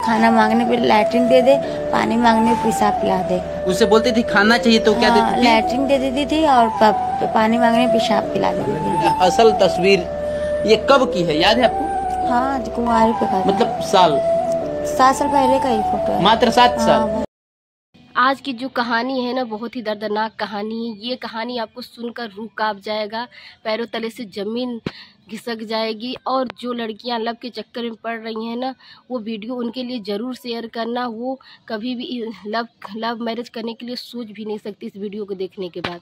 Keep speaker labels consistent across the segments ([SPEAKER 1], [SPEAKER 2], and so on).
[SPEAKER 1] खाना मांगने पे लैट्रिन दे दे, पानी मांगने पे पेशाब पिला दे।
[SPEAKER 2] उससे बोलती थी खाना चाहिए तो क्या देती थी?
[SPEAKER 1] लैट्रिन दे देती थी और पानी मांगने पे पेशाब पिला देती थी।
[SPEAKER 2] असल तस्वीर ये कब की है, याद है आपको?
[SPEAKER 1] हाँ, कुंवारी पे का,
[SPEAKER 2] मतलब साल
[SPEAKER 1] 7 साल पहले का ही फोटो है।
[SPEAKER 2] मात्र 7 साल।
[SPEAKER 3] आज की जो कहानी है ना, बहुत ही दर्दनाक कहानी है। ये कहानी आपको सुनकर रूह कांप जाएगा, पैरों तले से ज़मीन घिसक जाएगी। और जो लड़कियां लव के चक्कर में पड़ रही हैं ना, वो वीडियो उनके लिए ज़रूर शेयर करना। वो कभी भी लव मैरिज करने के लिए सोच भी नहीं सकती इस वीडियो को देखने के बाद।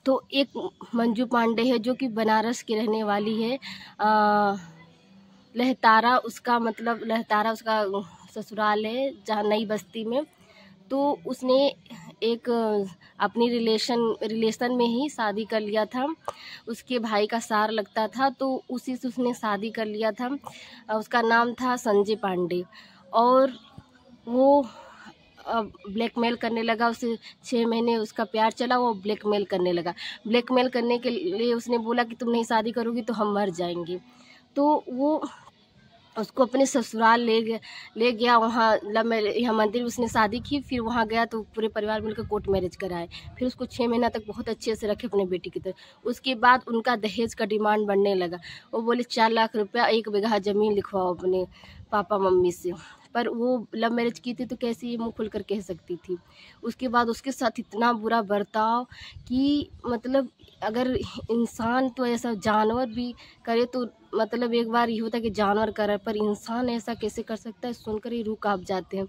[SPEAKER 3] तो एक मंजू पांडे है जो कि बनारस की रहने वाली है। लहतारा उसका ससुराल है, जहाँ नई बस्ती में। तो उसने एक अपनी रिलेशन में ही शादी कर लिया था। उसके भाई का सार लगता था, तो उसी से उसने शादी कर लिया था। उसका नाम था संजय पांडे। और वो ब्लैकमेल करने लगा उसे। 6 महीने उसका प्यार चला, वो ब्लैकमेल करने लगा। ब्लैकमेल करने के लिए उसने बोला कि तुम नहीं शादी करोगी तो हम मर जाएंगे। तो वो उसको अपने ससुराल ले गया। वहाँ यहाँ मंदिर उसने शादी की, फिर वहाँ गया तो पूरे परिवार मिलकर कोर्ट मैरिज कराए। फिर उसको 6 महीना तक बहुत अच्छे से रखे अपने बेटी की तरह। उसके बाद उनका दहेज का डिमांड बढ़ने लगा। वो बोले 4 लाख रुपया 1 बीघा ज़मीन लिखवाओ अपने पापा मम्मी से। पर वो लव मैरिज की थी तो कैसे ये मुँह खुल कर कह सकती थी। उसके बाद उसके साथ इतना बुरा बर्ताव कि मतलब अगर इंसान तो ऐसा जानवर भी करे तो मतलब एक बार ये होता है कि जानवर करे, पर इंसान ऐसा कैसे कर सकता है, सुनकर ही रूह कांप जाते हैं।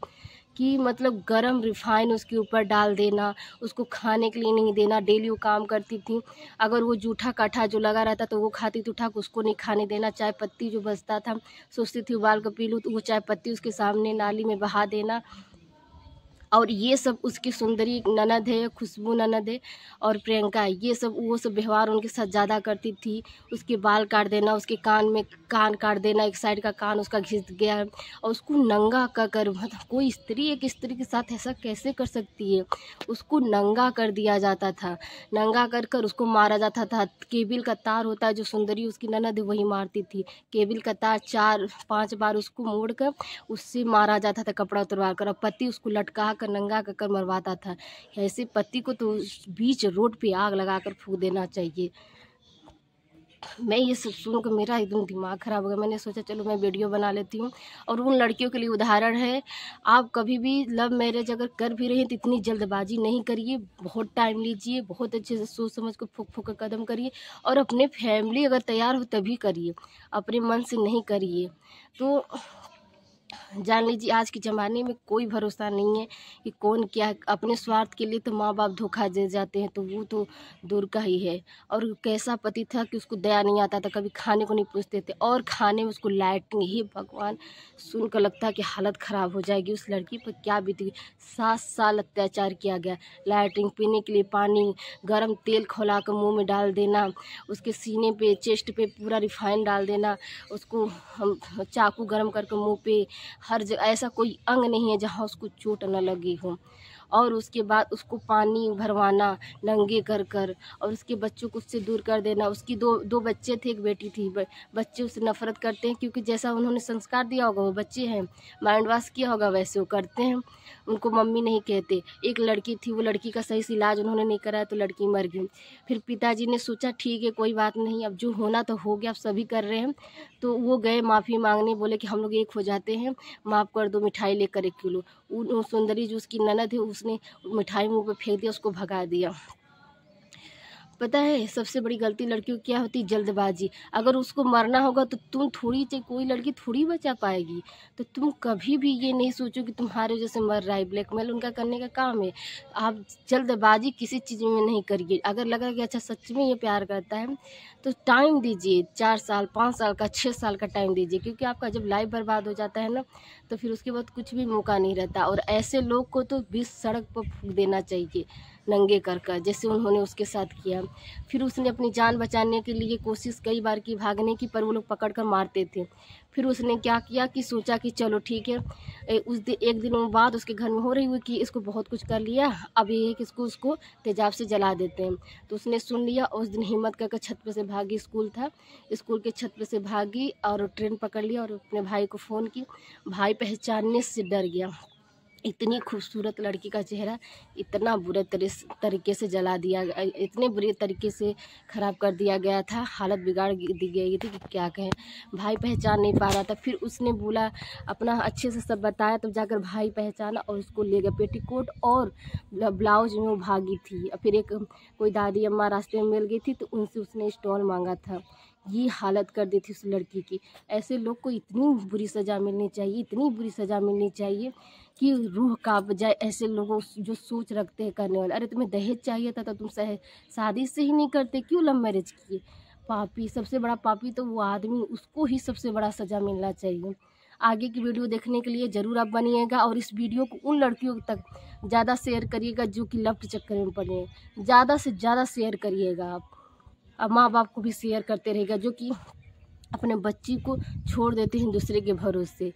[SPEAKER 3] कि मतलब गरम रिफाइन उसके ऊपर डाल देना, उसको खाने के लिए नहीं देना। डेली वो काम करती थी, अगर वो जूठा काठा जो लगा रहता तो वो खाती तो उठा, उसको नहीं खाने देना। चाय पत्ती जो बचता था सोचती थी उबाल कर पी लूँ, तो वो चाय पत्ती उसके सामने नाली में बहा देना। और ये सब उसकी सुंदरी ननद है, खुशबू ननद है, और प्रियंका, ये सब वो सब व्यवहार उनके साथ ज़्यादा करती थी। उसके बाल काट देना, उसके कान काट देना, एक साइड का कान उसका घिस गया, और उसको नंगा कर मतलब कोई स्त्री एक स्त्री के साथ ऐसा कैसे कर सकती है। उसको नंगा कर दिया जाता था, नंगा कर उसको मारा जाता था। केबिल का तार होता है जो सुंदरी उसकी ननद है वही मारती थी। केबिल का तार 4-5 बार उसको मोड़ कर उससे मारा जाता था, कपड़ा उतरवा कर। और पति उसको लटका कर नंगा कर मरवाता था। ऐसे पति को तो बीच रोड पे आग लगा कर फूंक देना चाहिए। मैं ये सब सुनकर मेरा एकदम दिमाग ख़राब हो गया। मैंने सोचा चलो मैं वीडियो बना लेती हूँ। और उन लड़कियों के लिए उदाहरण है, आप कभी भी लव मैरिज अगर कर भी रहे हैं तो इतनी जल्दबाजी नहीं करिए। बहुत टाइम लीजिए, बहुत अच्छे से सोच समझ को फूक फूक कर कदम करिए। और अपने फैमिली अगर तैयार हो तभी करिए, अपने मन से नहीं करिए। तो जान लीजिए आज के ज़माने में कोई भरोसा नहीं है कि कौन क्या। अपने स्वार्थ के लिए तो माँ बाप धोखा दे जाते हैं, तो वो तो दूर का ही है। और कैसा पति था कि उसको दया नहीं आता था, कभी खाने को नहीं पूछते थे, और खाने में उसको लैट्रिन। ही भगवान, सुनकर लगता है कि हालत ख़राब हो जाएगी। उस लड़की पर क्या बीती। 7 साल अत्याचार किया गया। लैट्रिन, पीने के लिए पानी, गर्म तेल खौला कर मुँह में डाल देना, उसके सीने पे चेस्ट पे पूरा रिफाइन डाल देना, उसको हम चाकू गर्म करके मुँह पे, हर जगह ऐसा कोई अंग नहीं है जहाँ उसको चोट न लगी हो। और उसके बाद उसको पानी भरवाना नंगे कर और उसके बच्चों को उससे दूर कर देना। उसकी दो बच्चे थे, एक बेटी थी। बच्चे उससे नफरत करते हैं क्योंकि जैसा उन्होंने संस्कार दिया होगा, वो बच्चे हैं, माइंड वॉश किया होगा, वैसे वो करते हैं। उनको मम्मी नहीं कहते। एक लड़की थी, वो लड़की का सही से इलाज उन्होंने नहीं कराया तो लड़की मर गई। फिर पिताजी ने सोचा ठीक है कोई बात नहीं, अब जो होना तो हो गया, अब सभी कर रहे हैं। तो वो गए माफ़ी मांगने, बोले कि हम लोग एक हो जाते हैं, माफ़ कर दो, मिठाई लेकर 1 किलो। सुंदरी जो उसकी ननद है उसने मिठाई मुँह पे फेंक दिया, उसको भगा दिया। पता है सबसे बड़ी गलती लड़कियों की क्या होती है? जल्दबाजी। अगर उसको मरना होगा तो तुम थोड़ी, कोई लड़की थोड़ी बचा पाएगी। तो तुम कभी भी ये नहीं सोचो कि तुम्हारे वजह से मर रहा है। ब्लैकमेल उनका करने का काम है। आप जल्दबाजी किसी चीज़ में नहीं करिए। अगर लगा कि अच्छा सच में ये प्यार करता है तो टाइम दीजिए, 4 साल 5 साल का 6 साल का टाइम दीजिए। क्योंकि आपका जब लाइफ बर्बाद हो जाता है ना, तो फिर उसके बाद कुछ भी मौका नहीं रहता। और ऐसे लोग को तो बीच सड़क पर फूंक देना चाहिए। नंगे कर जैसे उन्होंने उसके साथ किया। फिर उसने अपनी जान बचाने के लिए कोशिश कई बार की भागने की, पर वो लोग पकड़ कर मारते थे। फिर उसने क्या किया कि सोचा कि चलो ठीक है, एक दिनों बाद उसके घर में हो रही हुई कि इसको बहुत कुछ कर लिया, अब ये है कि उसको तेजाब से जला देते हैं। तो उसने सुन लिया और उस दिन हिम्मत करके छत पे से भागी, स्कूल था, स्कूल के छत पे से भागी और ट्रेन पकड़ लिया और अपने भाई को फ़ोन की। भाई पहचानने से डर गया। इतनी खूबसूरत लड़की का चेहरा इतना बुरे तरीके से जला दिया, इतने बुरे तरीके से ख़राब कर दिया गया था, हालत बिगाड़ दी गई थी कि क्या कहें। भाई पहचान नहीं पा रहा था। फिर उसने बोला, अपना अच्छे से सब बताया, तब जाकर भाई पहचाना और उसको ले गया। पेटीकोट और ब्लाउज में वो भागी थी। फिर एक कोई दादी अम्मा रास्ते में मिल गई थी, तो उनसे उसने स्टॉल मांगा था। ये हालत कर दी थी उस लड़की की। ऐसे लोग को इतनी बुरी सज़ा मिलनी चाहिए, इतनी बुरी सज़ा मिलनी चाहिए कि रूह कांप जाए ऐसे लोगों जो सोच रखते हैं करने वाले। अरे तुम्हें दहेज चाहिए था तो तुम शादी से ही नहीं करते, क्यों लव मैरिज किए? पापी, सबसे बड़ा पापी तो वो आदमी, उसको ही सबसे बड़ा सज़ा मिलना चाहिए। आगे की वीडियो देखने के लिए ज़रूर आप बनिएगा और इस वीडियो को उन लड़कियों तक ज़्यादा शेयर करिएगा जो कि लव के चक्कर में पड़े हैं। ज़्यादा से ज़्यादा शेयर करिएगा आप। अब माँ बाप को भी शेयर करते रहेगा जो कि अपने बच्ची को छोड़ देते हैं दूसरे के भरोसे।